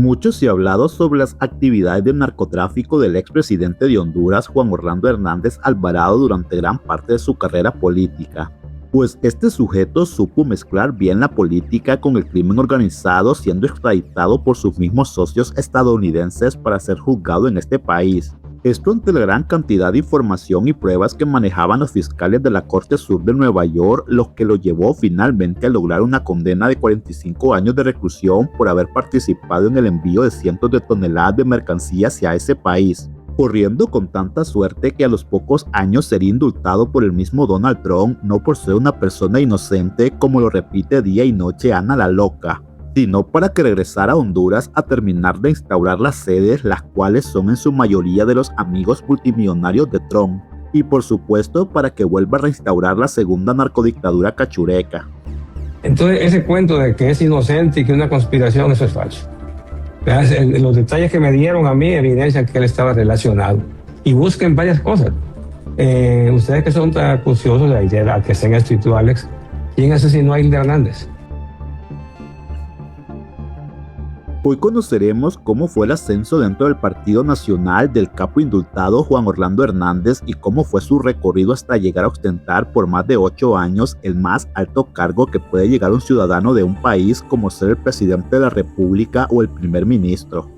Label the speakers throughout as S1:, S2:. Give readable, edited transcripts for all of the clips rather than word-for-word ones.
S1: Mucho se ha hablado sobre las actividades de narcotráfico del expresidente de Honduras, Juan Orlando Hernández Alvarado, durante gran parte de su carrera política. Pues este sujeto supo mezclar bien la política con el crimen organizado, siendo extraditado por sus mismos socios estadounidenses para ser juzgado en este país. Esto ante la gran cantidad de información y pruebas que manejaban los fiscales de la Corte Sur de Nueva York, lo que lo llevó finalmente a lograr una condena de 45 años de reclusión por haber participado en el envío de cientos de toneladas de mercancía hacia ese país, corriendo con tanta suerte que a los pocos años sería indultado por el mismo Donald Trump, no por ser una persona inocente como lo repite día y noche Ana la Loca, sino para que regresara a Honduras a terminar de instaurar las sedes, las cuales son en su mayoría de los amigos multimillonarios de Trump, y por supuesto para que vuelva a reinstaurar la segunda narcodictadura cachureca.
S2: Entonces ese cuento de que es inocente y que es una conspiración, eso es falso. Los detalles que me dieron a mí evidencian que él estaba relacionado. Y busquen varias cosas. Ustedes que son tan acuciosos de que sean esto, Alex, ¿quién asesinó a Hilda Hernández?
S1: Hoy conoceremos cómo fue el ascenso dentro del Partido Nacional del capo indultado Juan Orlando Hernández y cómo fue su recorrido hasta llegar a ostentar por más de 8 años el más alto cargo que puede llegar un ciudadano de un país, como ser el presidente de la República o el primer ministro.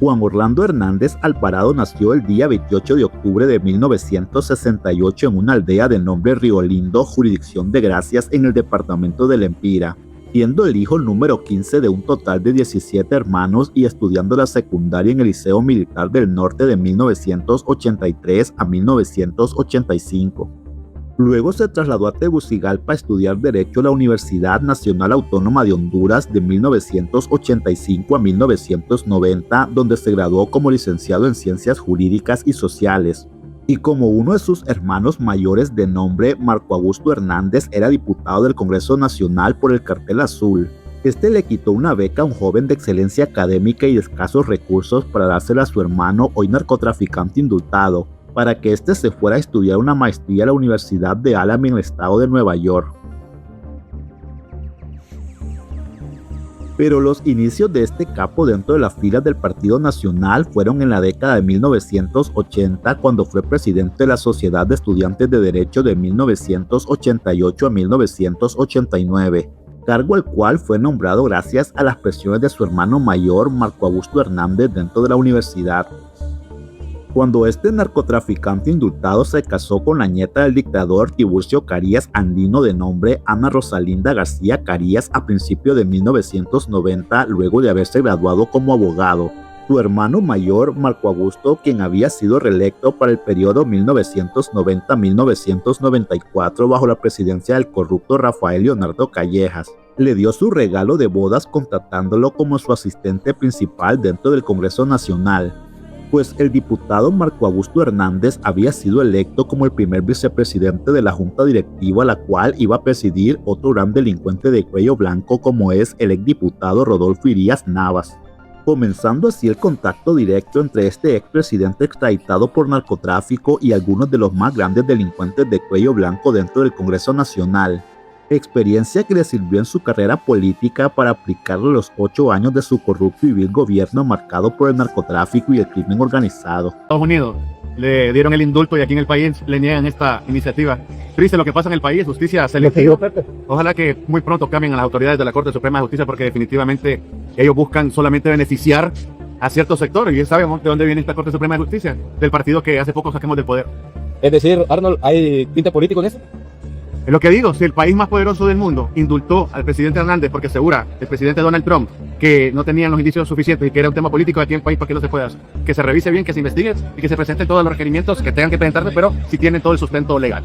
S1: Juan Orlando Hernández Alvarado nació el día 28 de octubre de 1968 en una aldea de nombre Río Lindo, jurisdicción de Gracias, en el departamento del Empira, siendo el hijo número 15 de un total de 17 hermanos y estudiando la secundaria en el Liceo Militar del Norte de 1983 a 1985. Luego se trasladó a Tegucigalpa a estudiar Derecho a la Universidad Nacional Autónoma de Honduras de 1985 a 1990, donde se graduó como licenciado en Ciencias Jurídicas y Sociales. Y como uno de sus hermanos mayores de nombre Marco Augusto Hernández era diputado del Congreso Nacional por el Cartel Azul, este le quitó una beca a un joven de excelencia académica y de escasos recursos para dársela a su hermano, hoy narcotraficante indultado, para que éste se fuera a estudiar una maestría a la Universidad de Alabama en el estado de Nueva York. Pero los inicios de este capo dentro de las filas del Partido Nacional fueron en la década de 1980, cuando fue presidente de la Sociedad de Estudiantes de Derecho de 1988 a 1989, cargo al cual fue nombrado gracias a las presiones de su hermano mayor, Marco Augusto Hernández, dentro de la universidad. Cuando este narcotraficante indultado se casó con la nieta del dictador Tiburcio Carías Andino de nombre Ana Rosalinda García Carías a principios de 1990, luego de haberse graduado como abogado, su hermano mayor, Marco Augusto, quien había sido reelecto para el periodo 1990-1994 bajo la presidencia del corrupto Rafael Leonardo Callejas, le dio su regalo de bodas contratándolo como su asistente principal dentro del Congreso Nacional, pues el diputado Marco Augusto Hernández había sido electo como el primer vicepresidente de la junta directiva, la cual iba a presidir otro gran delincuente de cuello blanco como es el exdiputado Rodolfo Irías Navas, comenzando así el contacto directo entre este expresidente extraditado por narcotráfico y algunos de los más grandes delincuentes de cuello blanco dentro del Congreso Nacional. Experiencia que le sirvió en su carrera política para aplicarle los 8 años de su corrupto y vil gobierno marcado por el narcotráfico y el crimen organizado.
S3: Estados Unidos le dieron el indulto y aquí en el país le niegan esta iniciativa. Triste lo que pasa en el país, justicia selectiva. Ojalá que muy pronto cambien a las autoridades de la Corte Suprema de Justicia, porque definitivamente ellos buscan solamente beneficiar a ciertos sectores, y sabemos de dónde viene esta Corte Suprema de Justicia, del partido que hace poco saquemos del poder.
S4: Es decir, Arnold, ¿hay tinte político en eso?
S3: Es lo que digo, si el país más poderoso del mundo indultó al presidente Hernández porque asegura el presidente Donald Trump que no tenían los indicios suficientes y que era un tema político aquí en el país, ¿para qué no se puede hacer? Que se revise bien, que se investigue y que se presenten todos los requerimientos que tengan que presentarse, pero si tienen todo el sustento legal.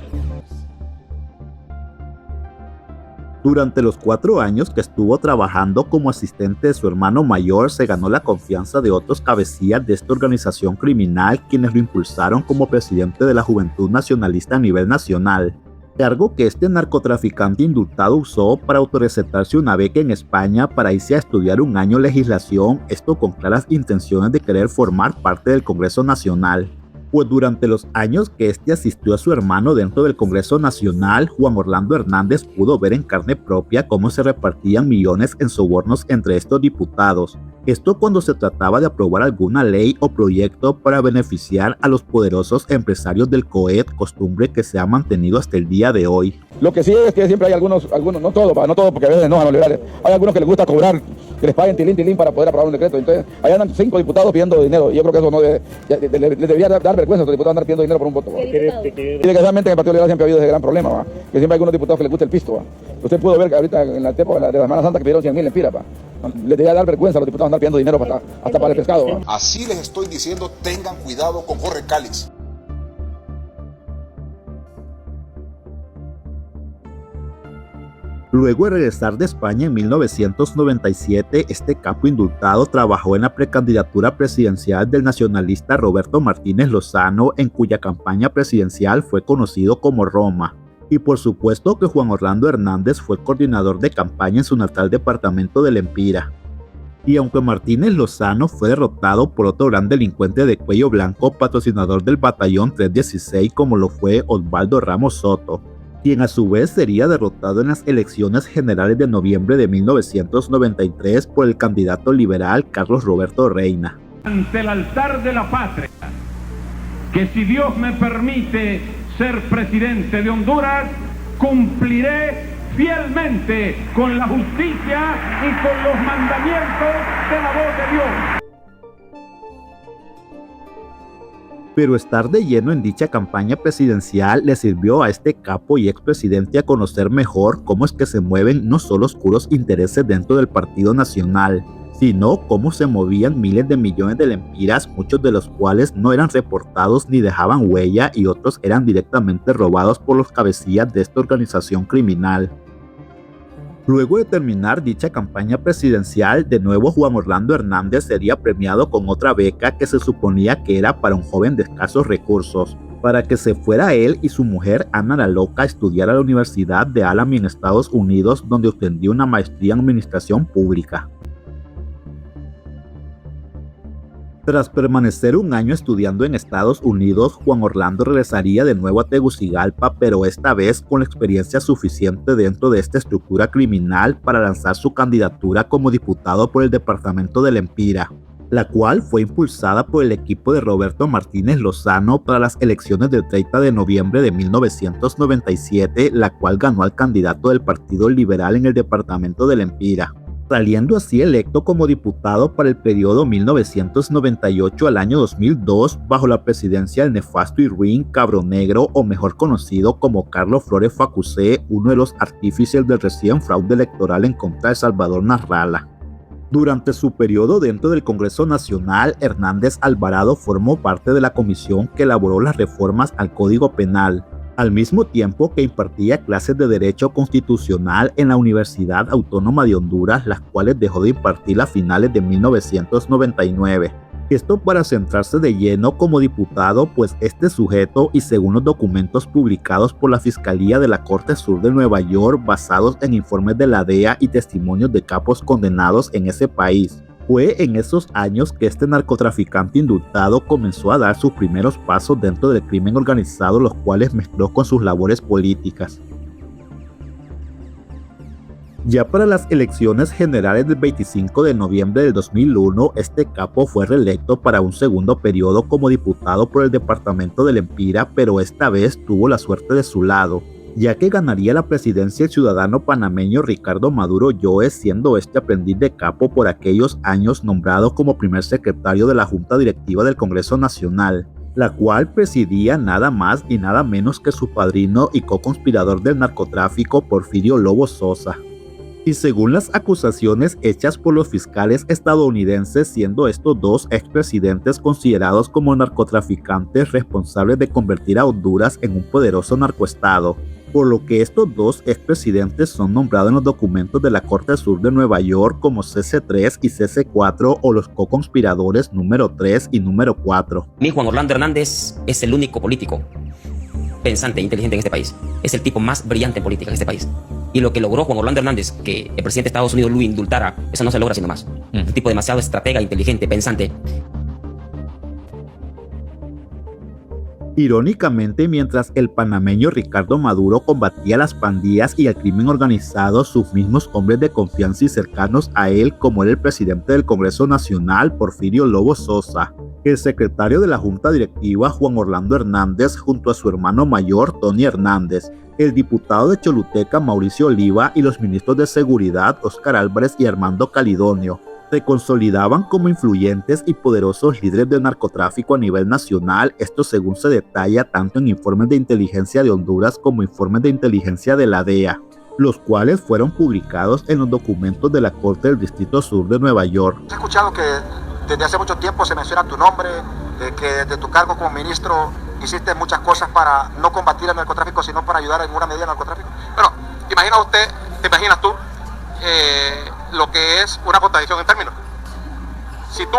S1: Durante los 4 años que estuvo trabajando como asistente de su hermano mayor, se ganó la confianza de otros cabecillas de esta organización criminal, quienes lo impulsaron como presidente de la Juventud Nacionalista a nivel nacional, cargo que este narcotraficante indultado usó para autorrecetarse una beca en España para irse a estudiar un año legislación, esto con claras intenciones de querer formar parte del Congreso Nacional. pues durante los años que este asistió a su hermano dentro del Congreso Nacional, Juan Orlando Hernández pudo ver en carne propia cómo se repartían millones en sobornos entre estos diputados. Esto cuando se trataba de aprobar alguna ley o proyecto para beneficiar a los poderosos empresarios del COED, costumbre que se ha mantenido hasta el día de hoy.
S4: Lo que sí es que siempre hay algunos, no todos, porque a veces no a los liberales. Hay algunos que les gusta cobrar, que les paguen tilín para poder aprobar un decreto. Entonces, allá andan 5 diputados pidiendo dinero. Y yo creo que eso no les debería dar vergüenza a los diputados andar pidiendo dinero por un voto. Y desgraciadamente en el Partido Liberal siempre ha habido ese gran problema, ¿va? Que siempre hay algunos diputados que les gusta el pisto. ¿Va? Usted pudo ver que ahorita en la época de la Semana Santa que pidieron 100,000 lempiras. Les debería dar vergüenza a los diputados andar pidiendo dinero hasta para el pescado. ¿Va?
S5: Así les estoy diciendo, tengan cuidado con Jorge Cáliz.
S1: Luego de regresar de España en 1997, este capo indultado trabajó en la precandidatura presidencial del nacionalista Roberto Martínez Lozano, en cuya campaña presidencial fue conocido como Roma. Y por supuesto que Juan Orlando Hernández fue coordinador de campaña en su natal departamento del Empira. Y aunque Martínez Lozano fue derrotado por otro gran delincuente de cuello blanco, patrocinador del batallón 316 como lo fue Osvaldo Ramos Soto, quien a su vez sería derrotado en las elecciones generales de noviembre de 1993 por el candidato liberal Carlos Roberto Reina.
S6: Ante el altar de la patria, que si Dios me permite ser presidente de Honduras, cumpliré fielmente con la justicia y con los mandamientos de la voz de Dios.
S1: Pero estar de lleno en dicha campaña presidencial le sirvió a este capo y expresidente a conocer mejor cómo es que se mueven no solo oscuros intereses dentro del Partido Nacional, sino cómo se movían miles de millones de lempiras, muchos de los cuales no eran reportados ni dejaban huella y otros eran directamente robados por los cabecillas de esta organización criminal. Luego de terminar dicha campaña presidencial, de nuevo Juan Orlando Hernández sería premiado con otra beca que se suponía que era para un joven de escasos recursos, para que se fuera él y su mujer Ana la Loca a estudiar a la Universidad de Alamy en Estados Unidos, donde obtendría una maestría en Administración Pública. Tras permanecer un año estudiando en Estados Unidos, Juan Orlando regresaría de nuevo a Tegucigalpa, pero esta vez con la experiencia suficiente dentro de esta estructura criminal para lanzar su candidatura como diputado por el departamento del Empira, la cual fue impulsada por el equipo de Roberto Martínez Lozano para las elecciones del 30 de noviembre de 1997, la cual ganó al candidato del Partido Liberal en el departamento del Empira, saliendo así electo como diputado para el periodo 1998 al año 2002 bajo la presidencia del nefasto y ruin Cabronegro, o mejor conocido como Carlos Flores Facusé, uno de los artífices del recién fraude electoral en contra de Salvador Narrala. Durante su periodo dentro del Congreso Nacional, Hernández Alvarado formó parte de la comisión que elaboró las reformas al Código Penal, al mismo tiempo que impartía clases de Derecho Constitucional en la Universidad Autónoma de Honduras, las cuales dejó de impartir a finales de 1999. Esto para centrarse de lleno como diputado, pues este sujeto, y según los documentos publicados por la Fiscalía de la Corte Sur de Nueva York, basados en informes de la DEA y testimonios de capos condenados en ese país, fue en esos años que este narcotraficante indultado comenzó a dar sus primeros pasos dentro del crimen organizado, los cuales mezcló con sus labores políticas. Ya para las elecciones generales del 25 de noviembre del 2001, este capo fue reelecto para un segundo periodo como diputado por el departamento del Empira, pero esta vez tuvo la suerte de su lado, ya que ganaría la presidencia el ciudadano panameño Ricardo Maduro Yoes, siendo este aprendiz de capo por aquellos años nombrado como primer secretario de la Junta Directiva del Congreso Nacional, la cual presidía nada más y nada menos que su padrino y co-conspirador del narcotráfico Porfirio Lobo Sosa. Y según las acusaciones hechas por los fiscales estadounidenses, siendo estos dos expresidentes considerados como narcotraficantes responsables de convertir a Honduras en un poderoso narcoestado, por lo que estos dos expresidentes son nombrados en los documentos de la Corte Sur de Nueva York como CC3 y CC4, o los co-conspiradores número 3 y número 4.
S7: Mi Juan Orlando Hernández es el único político pensante e inteligente en este país. Es el tipo más brillante en política en este país. Y lo que logró Juan Orlando Hernández, que el presidente de Estados Unidos lo indultara, eso no se logra sino más. Un tipo demasiado estratega, inteligente, pensante.
S1: Irónicamente, mientras el panameño Ricardo Maduro combatía las pandillas y el crimen organizado, sus mismos hombres de confianza y cercanos a él, como era el presidente del Congreso Nacional, Porfirio Lobo Sosa, el secretario de la Junta Directiva, Juan Orlando Hernández, junto a su hermano mayor, Tony Hernández, el diputado de Choluteca, Mauricio Oliva, y los ministros de Seguridad, Óscar Álvarez y Armando Calidonio, se consolidaban como influyentes y poderosos líderes del narcotráfico a nivel nacional, esto según se detalla tanto en informes de inteligencia de Honduras como informes de inteligencia de la DEA, los cuales fueron publicados en los documentos de la Corte del Distrito Sur de Nueva York.
S5: He escuchado que desde hace mucho tiempo se menciona tu nombre, que desde tu cargo como ministro hiciste muchas cosas para no combatir el narcotráfico, sino para ayudar en una medida al narcotráfico. Bueno, te imaginas tú lo que es una contradicción en términos. Si tú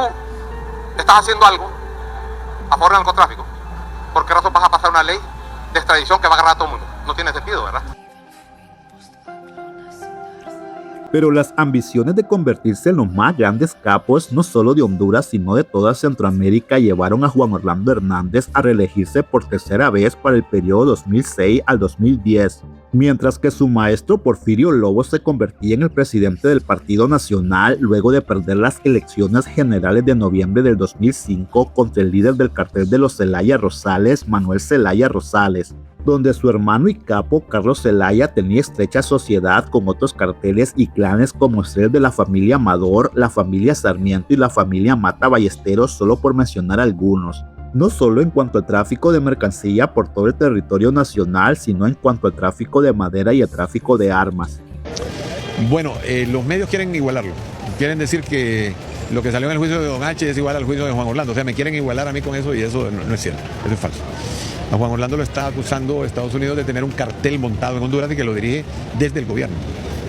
S5: estás haciendo algo a favor del narcotráfico, ¿por qué razón vas a pasar una ley de extradición que va a agarrar a todo el mundo? No tiene sentido, ¿verdad?
S1: Pero las ambiciones de convertirse en los más grandes capos, no solo de Honduras, sino de toda Centroamérica, llevaron a Juan Orlando Hernández a reelegirse por tercera vez para el periodo 2006 al 2010, mientras que su maestro Porfirio Lobo se convertía en el presidente del Partido Nacional luego de perder las elecciones generales de noviembre del 2005 contra el líder del cartel de los Zelaya Rosales, Manuel Zelaya Rosales, donde su hermano y capo Carlos Zelaya tenía estrecha sociedad con otros carteles y clanes como el de la familia Amador, la familia Sarmiento y la familia Mata Ballesteros, solo por mencionar algunos. No solo en cuanto al tráfico de mercancía por todo el territorio nacional, sino en cuanto al tráfico de madera y el tráfico de armas.
S8: Bueno, los medios quieren igualarlo. Quieren decir que lo que salió en el juicio de Don H es igual al juicio de Juan Orlando. O sea, me quieren igualar a mí con eso y eso no es cierto. Eso es falso. A Juan Orlando lo está acusando Estados Unidos de tener un cartel montado en Honduras y que lo dirige desde el gobierno.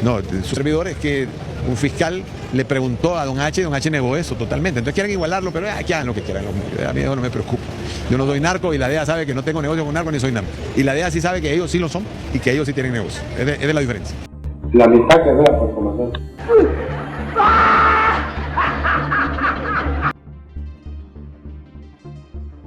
S8: No, su servidor es que un fiscal le preguntó a Don H y Don H negó eso totalmente. Entonces quieren igualarlo, pero que hagan lo que quieran. A mí eso no me preocupa. Yo no soy narco y la DEA sabe que no tengo negocio con narco ni soy narco. Y la DEA sí sabe que ellos sí lo son y que ellos sí tienen negocio. Es de la diferencia.
S2: La mitad que vea por conocer.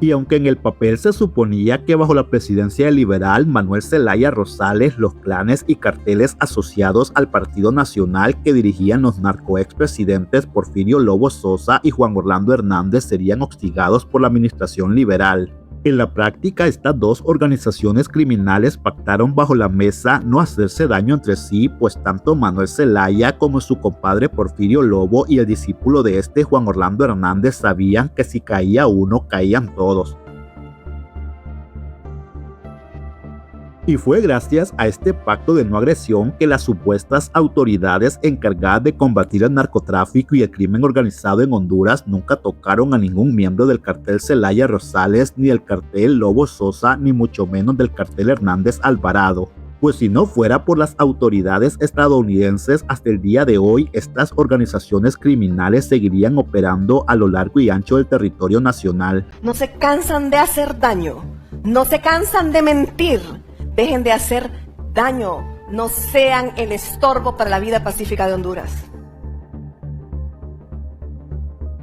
S1: Y aunque en el papel se suponía que bajo la presidencia del liberal Manuel Zelaya Rosales, los clanes y carteles asociados al Partido Nacional que dirigían los narcoexpresidentes Porfirio Lobo Sosa y Juan Orlando Hernández serían hostigados por la administración liberal, en la práctica, estas dos organizaciones criminales pactaron bajo la mesa no hacerse daño entre sí, pues tanto Manuel Zelaya como su compadre Porfirio Lobo y el discípulo de este, Juan Orlando Hernández, sabían que si caía uno, caían todos. Y fue gracias a este pacto de no agresión que las supuestas autoridades encargadas de combatir el narcotráfico y el crimen organizado en Honduras nunca tocaron a ningún miembro del cartel Zelaya Rosales, ni del cartel Lobo Sosa, ni mucho menos del cartel Hernández Alvarado. Pues si no fuera por las autoridades estadounidenses, hasta el día de hoy estas organizaciones criminales seguirían operando a lo largo y ancho del territorio nacional.
S9: No se cansan de hacer daño, no se cansan de mentir. Dejen de hacer daño, no sean el estorbo para la vida pacífica de Honduras.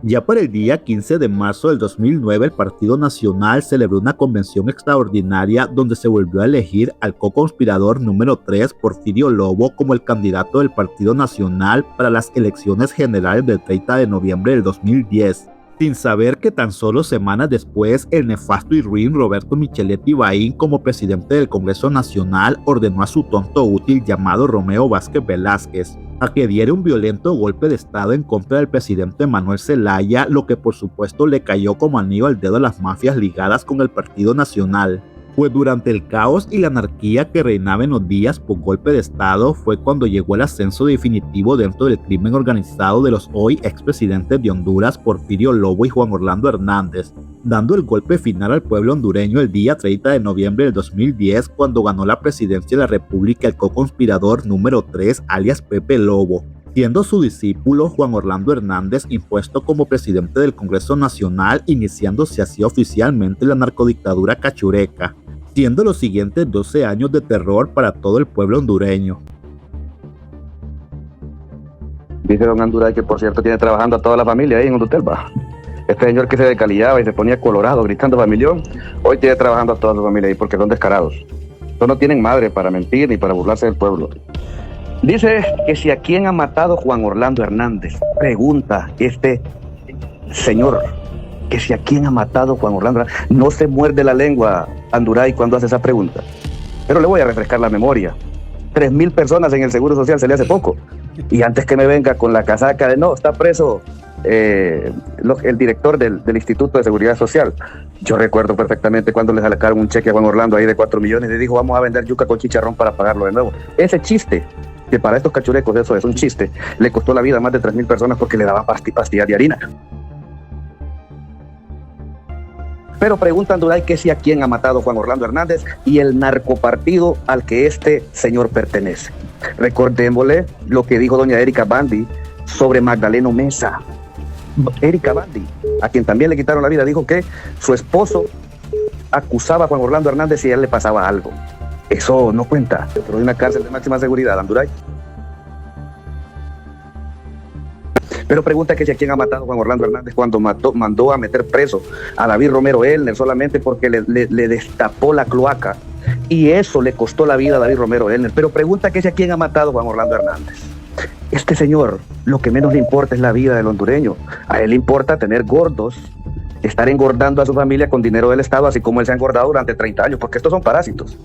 S1: Ya para el día 15 de marzo del 2009, el Partido Nacional celebró una convención extraordinaria donde se volvió a elegir al co-conspirador número 3, Porfirio Lobo, como el candidato del Partido Nacional para las elecciones generales del 30 de noviembre del 2010. Sin saber que tan solo semanas después, el nefasto y ruin Roberto Micheletti Baín, como presidente del Congreso Nacional, ordenó a su tonto útil llamado Romeo Vázquez Velázquez a que diera un violento golpe de estado en contra del presidente Manuel Zelaya, lo que por supuesto le cayó como anillo al dedo a las mafias ligadas con el Partido Nacional. Pues durante el caos y la anarquía que reinaba en los días por golpe de estado fue cuando llegó el ascenso definitivo dentro del crimen organizado de los hoy expresidentes de Honduras Porfirio Lobo y Juan Orlando Hernández, dando el golpe final al pueblo hondureño el día 30 de noviembre del 2010 cuando ganó la presidencia de la República el co-conspirador número 3 alias Pepe Lobo, siendo su discípulo Juan Orlando Hernández impuesto como presidente del Congreso Nacional, iniciándose así oficialmente la narcodictadura cachureca, siendo los siguientes 12 años de terror para todo el pueblo hondureño.
S10: Dice don Anduray que por cierto tiene trabajando a toda la familia ahí en un hotel, va. Este señor que se decalillaba y se ponía colorado gritando familión, hoy tiene trabajando a toda su familia ahí porque son descarados. No tienen madre para mentir ni para burlarse del pueblo. Dice que si a quién ha matado Juan Orlando Hernández. Pregunta este señor que si a quién ha matado Juan Orlando Hernández. No se muerde la lengua Anduray cuando hace esa pregunta. Pero le voy a refrescar la memoria. 3,000 personas en el Seguro Social se le hace poco. Y antes que me venga con la casaca de no, está preso el director del Instituto de Seguridad Social. Yo recuerdo perfectamente cuando le sacaron un cheque a Juan Orlando ahí de 4 millones y dijo, vamos a vender yuca con chicharrón para pagarlo de nuevo. Ese chiste, que para estos cachurecos eso es un chiste, le costó la vida a más de 3,000 personas porque le daban pastillas de harina. Pero preguntan Duray que si a quién ha matado Juan Orlando Hernández y el narcopartido al que este señor pertenece. Recordémosle lo que dijo doña Erika Bandi sobre Magdaleno Mesa. Erika Bandi, a quien también le quitaron la vida, dijo que su esposo acusaba a Juan Orlando Hernández y a él le pasaba algo. Eso no cuenta dentro de una cárcel de máxima seguridad, Anduray. Pero pregunta que si a quién ha matado Juan Orlando Hernández cuando mandó a meter preso a David Romero Elner solamente porque le destapó la cloaca y eso le costó la vida a David Romero Elner. Pero pregunta que si a quién ha matado Juan Orlando Hernández. Este señor, lo que menos le importa es la vida del hondureño. A él le importa tener gordos, estar engordando a su familia con dinero del Estado, así como él se ha engordado durante 30 años, porque estos son parásitos.